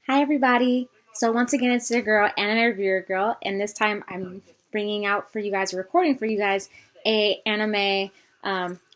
Hi everybody. So once again, it's your girl, Anime Reviewer Girl, and this time I'm bringing out for you guys, recording for you guys, a anime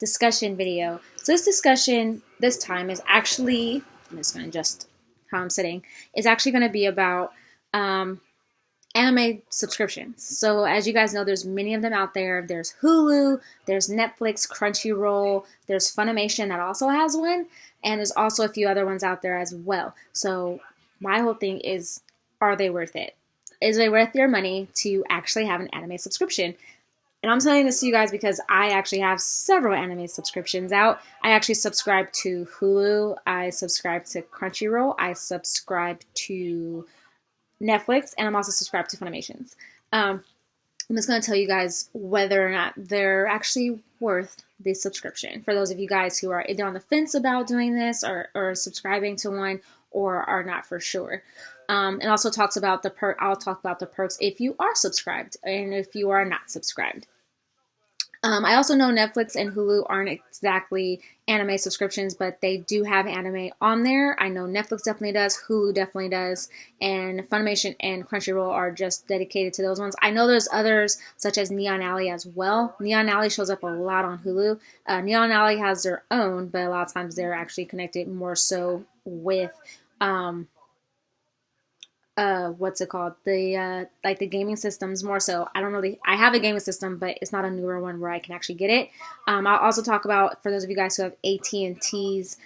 discussion video. So this discussion this time is actually, I'm just going to adjust how I'm sitting, is actually going to be about anime subscriptions. So as you guys know, there's many of them out there. There's Hulu, there's Netflix, Crunchyroll, there's Funimation that also has one, and there's also a few other ones out there as well. So my whole thing is, are they worth it? Is it worth your money to actually have an anime subscription? And I'm telling this to you guys because I actually have several anime subscriptions out. I actually subscribe to Hulu, I subscribe to Crunchyroll, I subscribe to Netflix, and I'm also subscribed to Funimations. I'm just going to tell you guys whether or not they're actually worth the subscription. For those of you guys who are either on the fence about doing this or subscribing to one or are not for sure. And also talks about I'll talk about the perks if you are subscribed and if you are not subscribed. I also know Netflix and Hulu aren't exactly anime subscriptions, but they do have anime on there. I know Netflix definitely does, Hulu definitely does, and Funimation and Crunchyroll are just dedicated to those ones. I know there's others, such as Neon Alley as well. Neon Alley shows up a lot on Hulu. Neon Alley has their own, but a lot of times they're actually connected more so with what's it called, the like the gaming systems more so. I have a gaming system, but it's not a newer one where I can actually get it. I'll also talk about, for those of you guys who have AT&T's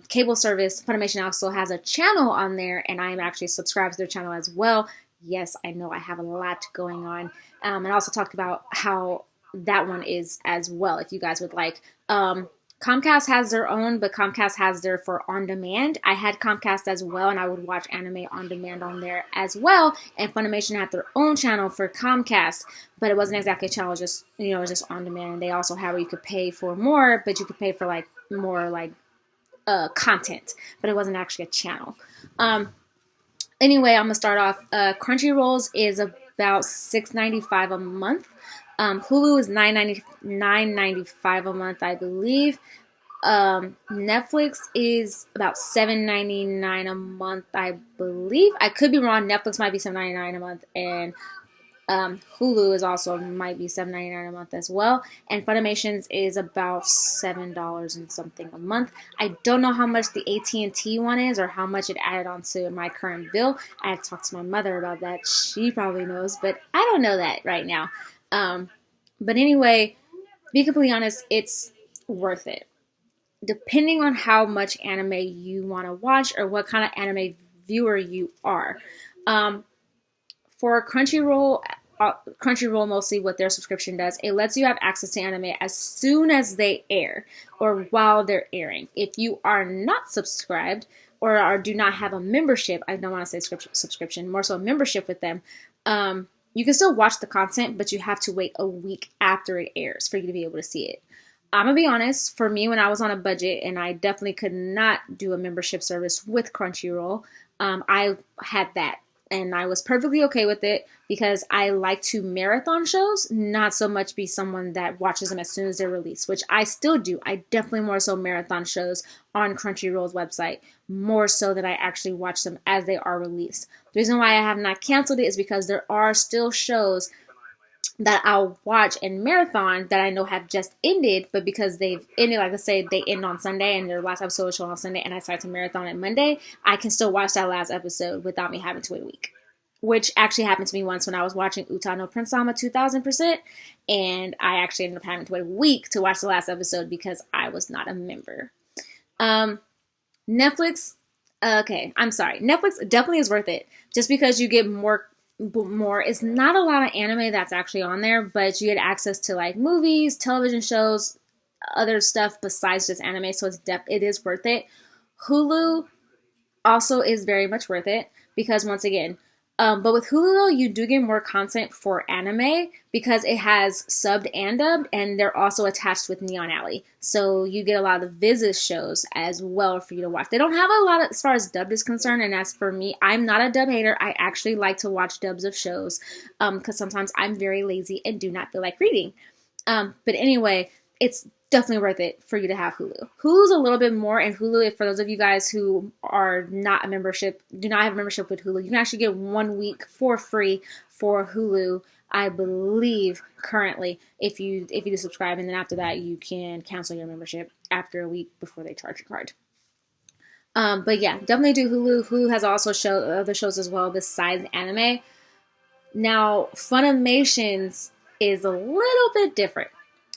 cable service, Funimation also has a channel on there, and I am actually subscribed to their channel as well. Yes, I know I have a lot going on. And also talk about how that one is as well, if you guys would like. Comcast has their own, but Comcast has their for on demand. I had Comcast as well, and I would watch anime on demand on there as well. And Funimation had their own channel for Comcast, but it wasn't exactly a channel, just it was just on demand. And they also had where you could pay for more, but you could pay for like more like content, but it wasn't actually a channel. Anyway, I'm gonna start off. Crunchyroll's is about $6.95 a month. Hulu is $9.95 a month, I believe. Netflix is about $7.99 a month, I believe. I could be wrong. Netflix might be $7.99 a month, and Hulu is also might be $7.99 a month as well. And Funimation's is about $7 and something a month. I don't know how much the AT&T one is or how much it added onto my current bill. I have to talk to my mother about that. She probably knows, but I don't know that right now. But anyway, to be completely honest, it's worth it. Depending on how much anime you want to watch or what kind of anime viewer you are. For Crunchyroll mostly what their subscription does, it lets you have access to anime as soon as they air or while they're airing. If you are not subscribed or do not have a membership, I don't want to say subscription, more so a membership with them, you can still watch the content, but you have to wait a week after it airs for you to be able to see it. I'm going to be honest, for me, when I was on a budget and I definitely could not do a membership service with Crunchyroll, I had that. And I was perfectly okay with it because I like to marathon shows, not so much be someone that watches them as soon as they're released, which I still do. I definitely more so marathon shows on Crunchyroll's website, more so than I actually watch them as they are released. The reason why I have not canceled it is because there are still shows that I'll watch and marathon that I know have just ended, but because they've ended, like let's say they end on Sunday and their last episode was shown on Sunday and I start to marathon it Monday, I can still watch that last episode without me having to wait a week. Which actually happened to me once when I was watching Uta no Prince Sama 2000%, and I actually ended up having to wait a week to watch the last episode because I was not a member. Netflix, okay, I'm sorry. Netflix definitely is worth it just because you get more. It's not a lot of anime that's actually on there, but you get access to like movies, television shows, other stuff besides just anime, so it is worth it. Hulu also is very much worth it because once again, but with Hulu though, you do get more content for anime because it has subbed and dubbed, and they're also attached with Neon Alley. So you get a lot of Viz's shows as well for you to watch. They don't have a lot of, as far as dubbed is concerned, and as for me, I'm not a dub hater. I actually like to watch dubs of shows because sometimes I'm very lazy and do not feel like reading. But anyway, it's definitely worth it for you to have Hulu. Hulu's a little bit more, and Hulu, for those of you guys who are not a membership, do not have a membership with Hulu, you can actually get 1 week for free for Hulu, I believe, currently, if you do subscribe, and then after that, you can cancel your membership after a week before they charge your card. But yeah, definitely do Hulu. Hulu has also other shows as well besides anime. Now, Funimation's is a little bit different.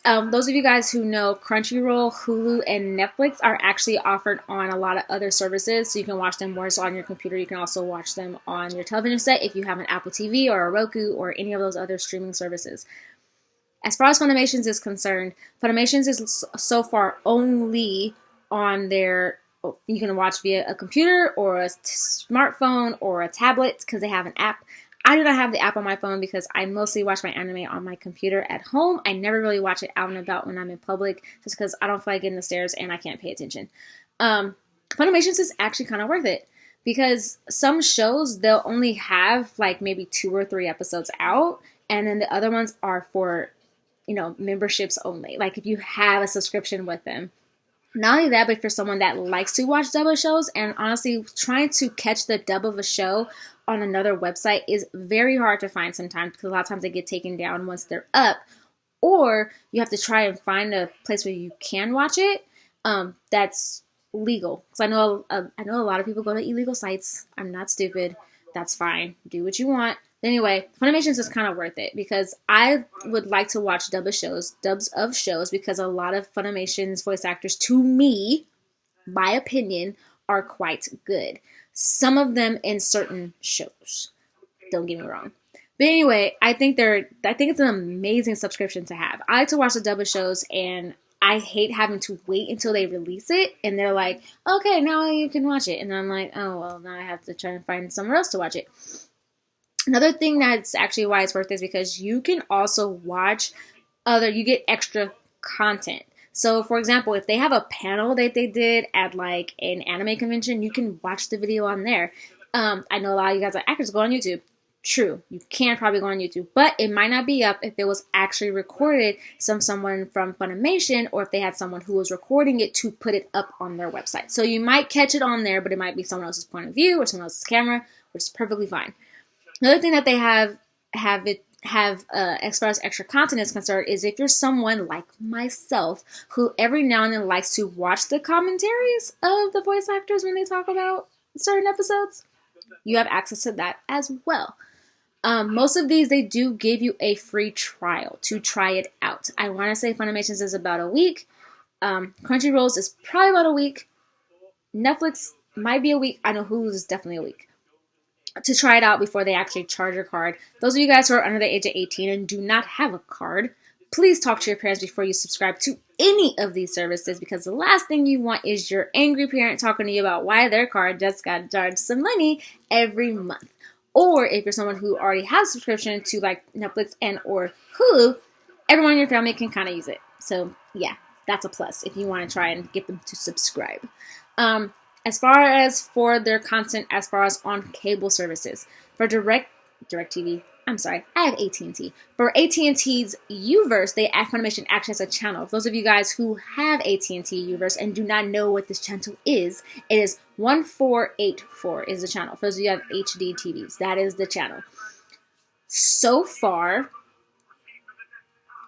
Those of you guys who know, Crunchyroll, Hulu, and Netflix are actually offered on a lot of other services, so you can watch them more so on your computer. You can also watch them on your television set if you have an Apple TV or a Roku or any of those other streaming services. As far as Funimations is concerned, Funimations is so far only on their, you can watch via a computer or a smartphone or a tablet because they have an app. I do not have the app on my phone because I mostly watch my anime on my computer at home. I never really watch it out and about when I'm in public just because I don't feel like getting the stairs and I can't pay attention. Funimations is actually kind of worth it because some shows, they'll only have like maybe 2 or 3 episodes out, and then the other ones are for, memberships only. Like if you have a subscription with them. Not only that, but for someone that likes to watch dub of shows, and honestly, trying to catch the dub of a show on another website is very hard to find sometimes because a lot of times they get taken down once they're up, or you have to try and find a place where you can watch it that's legal. Because I know a lot of people go to illegal sites. I'm not stupid. That's fine. Do what you want. Anyway, Funimations is kind of worth it because I would like to watch dubs of shows because a lot of Funimation's voice actors, to me, my opinion, are quite good. Some of them in certain shows. Don't get me wrong. But anyway, I think it's an amazing subscription to have. I like to watch the dub of shows, and I hate having to wait until they release it, and they're like, okay, now you can watch it. And I'm like, oh, well, now I have to try and find somewhere else to watch it. Another thing that's actually why it's worth it is because you can also watch you get extra content. So, for example, if they have a panel that they did at like an anime convention, you can watch the video on there. I know a lot of you guys are actors go on YouTube. True, you can probably go on YouTube, but it might not be up if it was actually recorded someone from Funimation, or if they had someone who was recording it to put it up on their website. So you might catch it on there, but it might be someone else's point of view or someone else's camera, which is perfectly fine. Another thing that they have as far as extra content is concerned is if you're someone like myself who every now and then likes to watch the commentaries of the voice actors when they talk about certain episodes, you have access to that as well. Most of these, they do give you a free trial to try it out. I want to say Funimations is about a week. Crunchyroll's is probably about a week. Netflix might be a week. I know Hulu's is definitely a week. To try it out before they actually charge your card. Those of you guys who are under the age of 18 and do not have a card, please talk to your parents before you subscribe to any of these services, because the last thing you want is your angry parent talking to you about why their card just got charged some money every month. Or if you're someone who already has a subscription to like Netflix and or Hulu, everyone in your family can kind of use it. So yeah, that's a plus if you want to try and get them to subscribe. As far as for their content, as far as on cable services, for DirecTV, I have AT&T. For AT&T's Uverse, Funimation actually has a channel. For those of you guys who have AT&T Uverse and do not know what this channel is, it is 1484 is the channel. For those of you who have HD TVs, that is the channel. So far,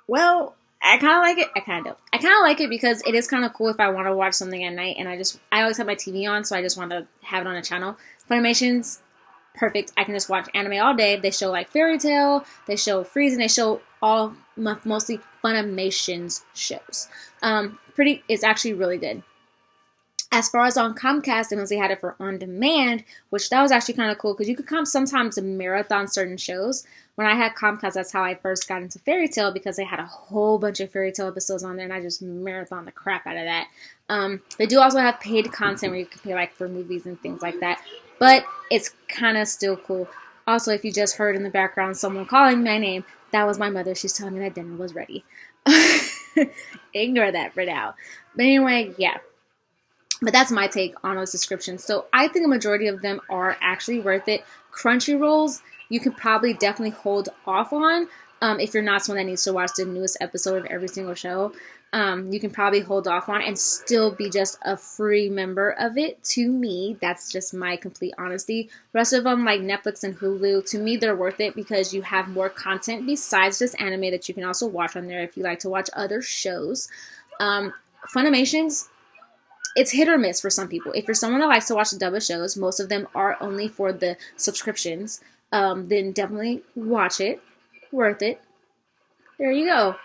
well, I kind of like it. I kind of don't. I kind of like it because it is kind of cool if I want to watch something at night, and I always have my TV on, so I just want to have it on a channel. Funimation's perfect. I can just watch anime all day. They show like Fairy Tail, they show Freeze, and they show all mostly Funimation's shows. It's actually really good. As far as on Comcast, and they had it for on demand, which that was actually kind of cool because you could come sometimes to marathon certain shows. When I had Comcast, that's how I first got into Fairy Tail because they had a whole bunch of Fairy Tail episodes on there, and I just marathon the crap out of that. They do also have paid content where you can pay like for movies and things like that, but it's kind of still cool. Also, if you just heard in the background someone calling my name, that was my mother. She's telling me that dinner was ready. Ignore that for now. But anyway, yeah. But that's my take on those subscriptions. So I think a majority of them are actually worth it. Crunchyrolls, you can probably definitely hold off on if you're not someone that needs to watch the newest episode of every single show. you can probably hold off on and still be just a free member of it. To me, that's just my complete honesty. The rest of them, like Netflix and Hulu, to me, they're worth it because you have more content besides just anime that you can also watch on there if you like to watch other shows. Funimation's, it's hit or miss for some people. If you're someone that likes to watch the dub shows, most of them are only for the subscriptions, then definitely watch it. Worth it. There you go.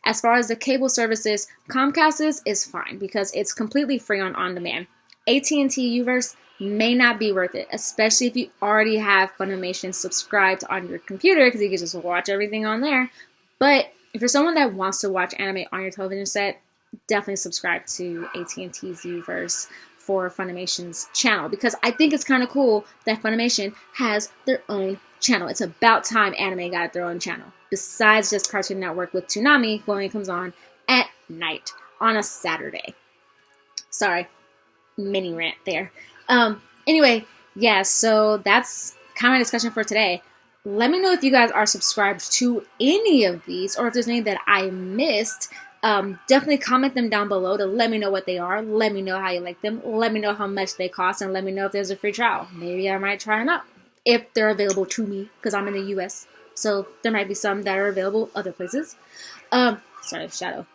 As far as the cable services, Comcast is fine because it's completely free on demand. AT&T Uverse may not be worth it, especially if you already have Funimation subscribed on your computer because you can just watch everything on there. But if you're someone that wants to watch anime on your television set, definitely subscribe to AT&T's Uverse for Funimation's channel because I think it's kind of cool that Funimation has their own channel. It's about time anime got their own channel. Besides just Cartoon Network with Toonami, who only comes on at night on a Saturday. Sorry, mini rant there. Anyway, yeah, so that's kind of my discussion for today. Let me know if you guys are subscribed to any of these or if there's any that I missed. Definitely comment them down below to let me know what they are. Let me know how you like them. Let me know how much they cost and let me know if there's a free trial. Maybe I might try them out if they're available to me because I'm in the US. So there might be some that are available other places. Sorry, shadow.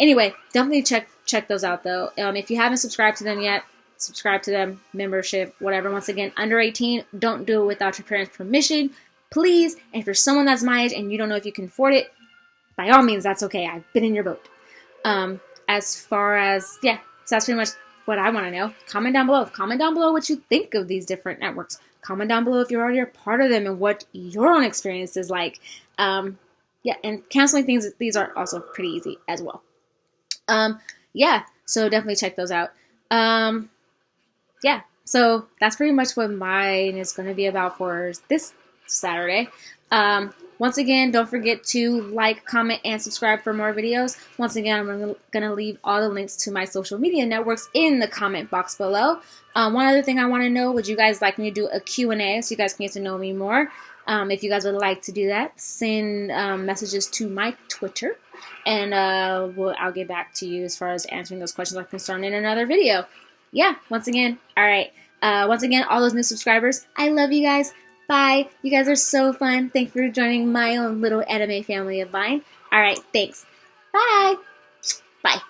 Anyway, definitely check those out though. If you haven't subscribed to them yet, subscribe to them. Membership, whatever. Once again, under 18, don't do it without your parents' permission, please. And if you're someone that's my age and you don't know if you can afford it, by all means, that's okay. I've been in your boat. As far as, yeah, so that's pretty much what I want to know. Comment down below. Comment down below what you think of these different networks. Comment down below if you're already a part of them and what your own experience is like. Yeah, and canceling things, these are also pretty easy as well. Yeah, so definitely check those out. Yeah, so that's pretty much what mine is going to be about for this Saturday. Once again, don't forget to like, comment, and subscribe for more videos. Once again, I'm going to leave all the links to my social media networks in the comment box below. One other thing I want to know, would you guys like me to do a Q&A so you guys can get to know me more? If you guys would like to do that, send messages to my Twitter, and I'll get back to you as far as answering those questions are concerned in another video. Yeah, once again, all right. Once again, all those new subscribers, I love you guys. Bye. You guys are so fun. Thanks for joining my own little anime family of mine. All right, thanks. Bye. Bye.